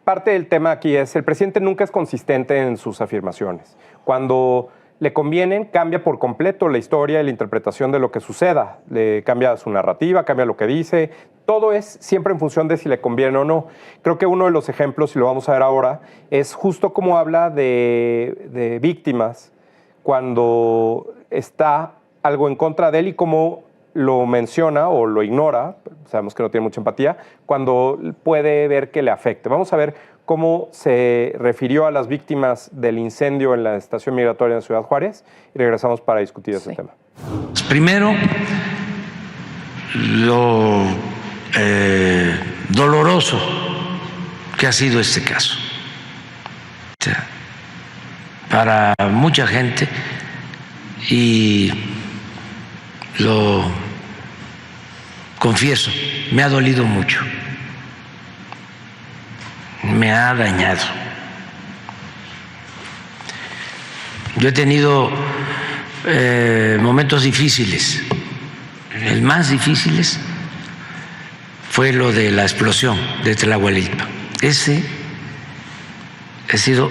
parte del tema aquí es, el presidente nunca es consistente en sus afirmaciones. Cuando le convienen, cambia por completo la historia y la interpretación de lo que suceda. Le cambia su narrativa, cambia lo que dice. Todo es siempre en función de si le conviene o no. Creo que uno de los ejemplos, y lo vamos a ver ahora, es justo cómo habla de víctimas cuando está algo en contra de él y cómo lo menciona o lo ignora, sabemos que no tiene mucha empatía, cuando puede ver que le afecte. Vamos a ver cómo se refirió a las víctimas del incendio en la estación migratoria en Ciudad Juárez y regresamos para discutir ese tema. Primero, lo doloroso que ha sido este caso. O sea, para mucha gente, y lo confieso, me ha dolido mucho. Me ha dañado. Yo he tenido momentos difíciles. El más difíciles fue lo de la explosión de Tlahuelilpan. Ese ha sido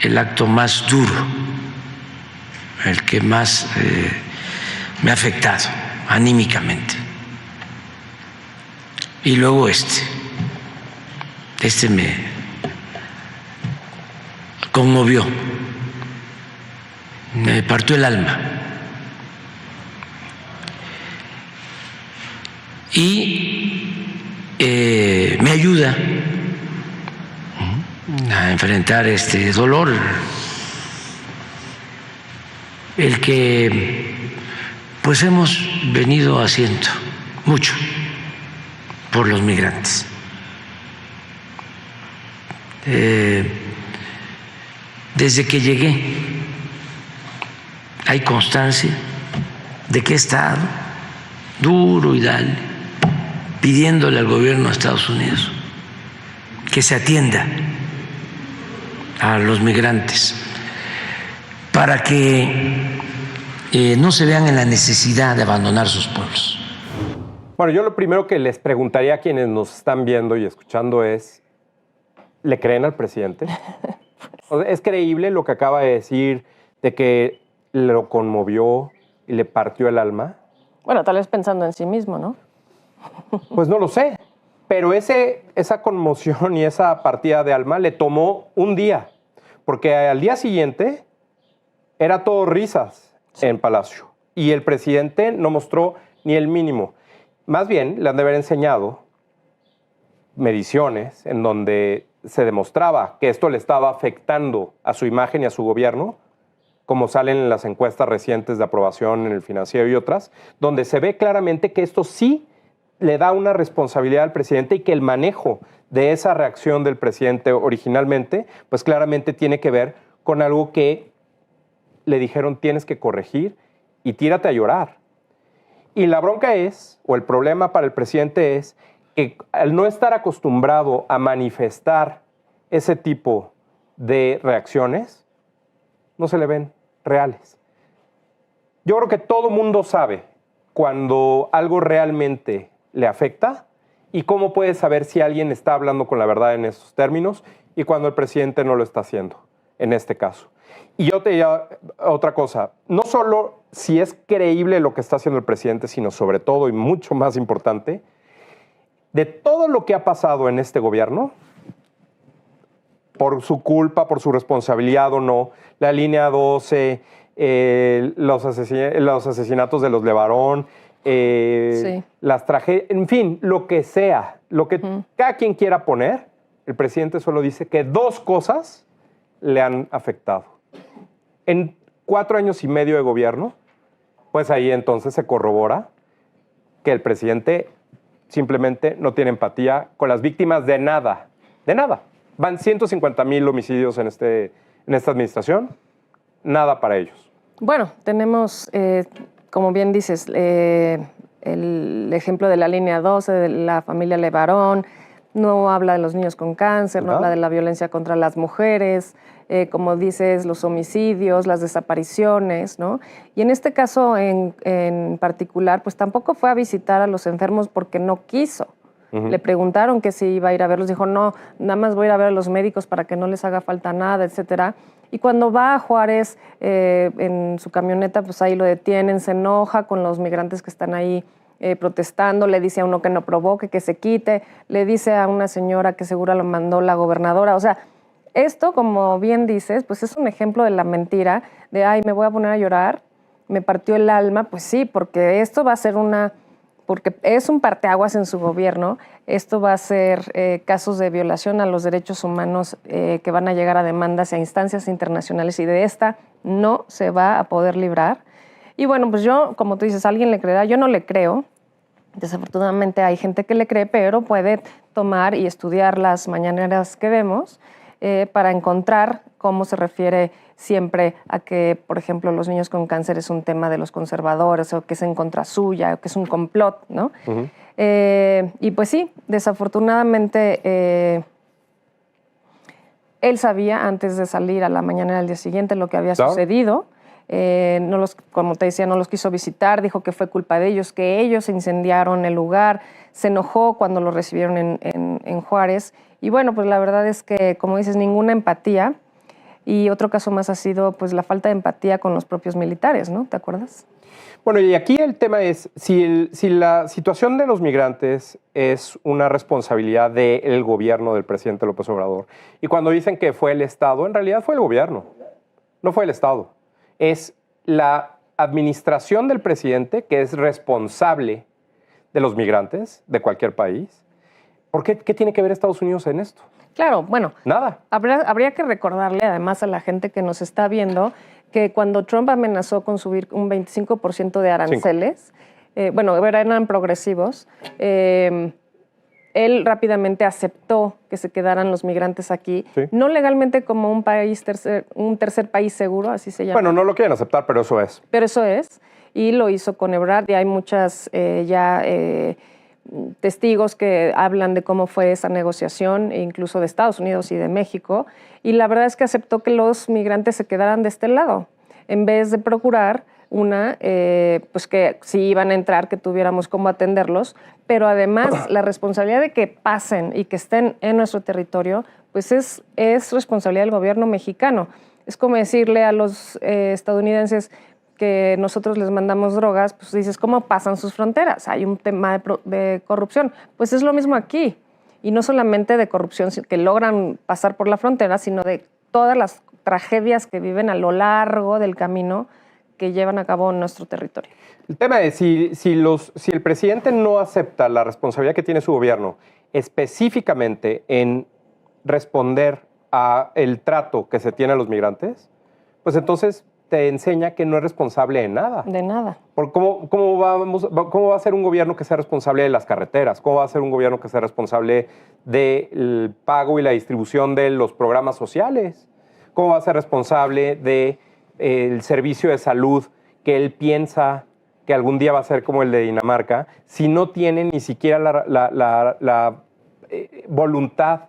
el acto más duro, el que más me ha afectado anímicamente. Y luego este me conmovió, me partió el alma. Y me ayuda a enfrentar este dolor, el que pues hemos venido haciendo mucho por los migrantes. Desde que llegué hay constancia de que he estado duro y dale, pidiéndole al gobierno de Estados Unidos que se atienda a los migrantes para que no se vean en la necesidad de abandonar sus pueblos. Bueno, yo lo primero que les preguntaría a quienes nos están viendo y escuchando es, ¿le creen al presidente? ¿Es creíble lo que acaba de decir de que lo conmovió y le partió el alma? Bueno, tal vez pensando en sí mismo, ¿no? Pues no lo sé, pero esa conmoción y esa partida de alma le tomó un día, porque al día siguiente era todo risas en Palacio y el presidente no mostró ni el mínimo. Más bien, le han de haber enseñado mediciones en donde se demostraba que esto le estaba afectando a su imagen y a su gobierno, como salen en las encuestas recientes de aprobación en el Financiero y otras, donde se ve claramente que esto sí le da una responsabilidad al presidente y que el manejo de esa reacción del presidente originalmente, pues claramente tiene que ver con algo que le dijeron tienes que corregir y tírate a llorar. Y la bronca es, o el problema para el presidente es, que al no estar acostumbrado a manifestar ese tipo de reacciones, no se le ven reales. Yo creo que todo mundo sabe cuando algo realmente le afecta y cómo puede saber si alguien está hablando con la verdad en esos términos y cuando el presidente no lo está haciendo, en este caso. Y yo te diría otra cosa, no solo si es creíble lo que está haciendo el presidente, sino sobre todo y mucho más importante, de todo lo que ha pasado en este gobierno, por su culpa, por su responsabilidad o no, la línea 12, los asesinatos de los Levarón, sí, las tragedias, en fin, lo que sea, lo que cada quien quiera poner, el presidente solo dice que dos cosas le han afectado. En 4 años y medio de gobierno, pues ahí entonces se corrobora que el presidente simplemente no tiene empatía con las víctimas de nada, de nada. Van 150,000 homicidios en esta administración, nada para ellos. Bueno, tenemos, como bien dices, el ejemplo de la línea 12, de la familia Levarón, no habla de los niños con cáncer, no habla de la violencia contra las mujeres, como dices, los homicidios, las desapariciones, ¿no? Y en este caso en particular, pues tampoco fue a visitar a los enfermos porque no quiso. Le preguntaron que si iba a ir a verlos, dijo, no, nada más voy a ir a ver a los médicos para que no les haga falta nada, etcétera. Y cuando va a Juárez en su camioneta, pues ahí lo detienen, se enoja con los migrantes que están ahí protestando, le dice a uno que no provoque, que se quite, le dice a una señora que seguro lo mandó la gobernadora. O sea, esto, como bien dices, pues es un ejemplo de la mentira, de, ay, me voy a poner a llorar, me partió el alma. Pues sí, porque esto va a ser porque es un parteaguas en su gobierno, esto va a ser casos de violación a los derechos humanos que van a llegar a demandas y a instancias internacionales, y de esta no se va a poder librar. Y bueno, pues yo, como tú dices, ¿alguien le creerá? Yo no le creo. Desafortunadamente hay gente que le cree, pero puede tomar y estudiar las mañaneras que vemos para encontrar cómo se refiere siempre a que, por ejemplo, los niños con cáncer es un tema de los conservadores, o que es en contra suya, o que es un complot, ¿no? Y pues sí, desafortunadamente él sabía antes de salir a la mañanera del día siguiente lo que había sucedido. Como te decía, no los quiso visitar, dijo que fue culpa de ellos, que ellos incendiaron el lugar, se enojó cuando lo recibieron en Juárez. Y bueno, pues la verdad es que, como dices, ninguna empatía. Y otro caso más ha sido pues la falta de empatía con los propios militares, ¿no? ¿Te acuerdas? Bueno, y aquí el tema es, si la situación de los migrantes es una responsabilidad del gobierno del presidente López Obrador, y cuando dicen que fue el Estado, en realidad fue el gobierno, no fue el Estado. Es la administración del presidente que es responsable de los migrantes de cualquier país. ¿Por qué? ¿Qué tiene que ver Estados Unidos en esto? Claro, bueno. Nada. Habría que recordarle además a la gente que nos está viendo que cuando Trump amenazó con subir un 25% de aranceles, eran progresivos, él rápidamente aceptó que se quedaran los migrantes aquí, no legalmente como un tercer país seguro, así se llama. Bueno, no lo quieren aceptar, pero eso es. Pero eso es, y lo hizo con Ebrard, y hay muchas testigos que hablan de cómo fue esa negociación, incluso de Estados Unidos y de México, y la verdad es que aceptó que los migrantes se quedaran de este lado, en vez de procurar pues que si iban a entrar, que tuviéramos cómo atenderlos, pero además la responsabilidad de que pasen y que estén en nuestro territorio, pues es responsabilidad del gobierno mexicano. Es como decirle a los estadounidenses que nosotros les mandamos drogas, pues dices, ¿cómo pasan sus fronteras? Hay un tema de corrupción. Pues es lo mismo aquí. Y no solamente de corrupción que logran pasar por la frontera, sino de todas las tragedias que viven a lo largo del camino que llevan a cabo en nuestro territorio. El tema es, si el presidente no acepta la responsabilidad que tiene su gobierno, específicamente en responder a el trato que se tiene a los migrantes, pues entonces te enseña que no es responsable de nada. De nada. ¿Cómo va a ser un gobierno que sea responsable de las carreteras? ¿Cómo va a ser un gobierno que sea responsable del pago y la distribución de los programas sociales? ¿Cómo va a ser responsable del servicio de salud que él piensa que algún día va a ser como el de Dinamarca, si no tiene ni siquiera la voluntad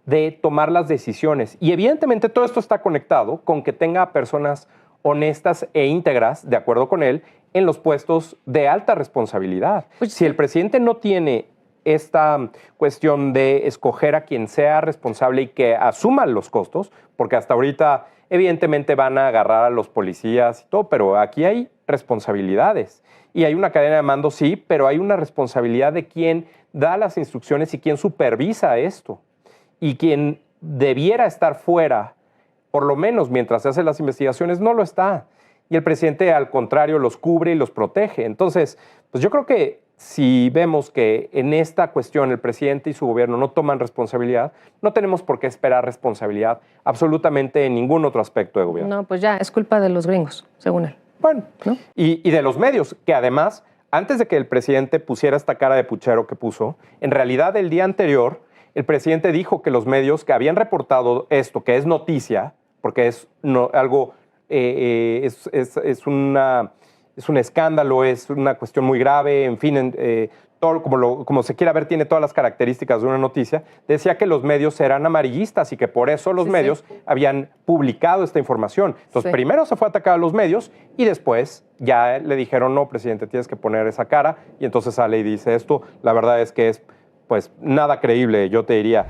de tomar las decisiones? Y evidentemente todo esto está conectado con que tenga personas honestas e íntegras, de acuerdo con él, en los puestos de alta responsabilidad. Pues, si el presidente no tiene esta cuestión de escoger a quien sea responsable y que asuma los costos, porque hasta ahorita evidentemente van a agarrar a los policías y todo, pero aquí hay responsabilidades. Y hay una cadena de mando, sí, pero hay una responsabilidad de quien da las instrucciones y quien supervisa esto. Y quien debiera estar fuera, por lo menos mientras se hacen las investigaciones, no lo está. Y el presidente, al contrario, los cubre y los protege. Entonces, pues yo creo que si vemos que en esta cuestión el presidente y su gobierno no toman responsabilidad, no tenemos por qué esperar responsabilidad absolutamente en ningún otro aspecto de gobierno. No, pues ya, es culpa de los gringos, según él. Bueno, ¿no? Y de los medios, que además, antes de que el presidente pusiera esta cara de puchero que puso, en realidad el día anterior, el presidente dijo que los medios que habían reportado esto, que es noticia, porque es algo, es un escándalo, es una cuestión muy grave, en fin, todo como se quiera ver, tiene todas las características de una noticia, decía que los medios eran amarillistas y que por eso los medios habían publicado esta información. Entonces, primero se fue a atacar a los medios y después ya le dijeron, no, presidente, tienes que poner esa cara, y entonces sale y dice esto. La verdad es que es pues nada creíble, yo te diría.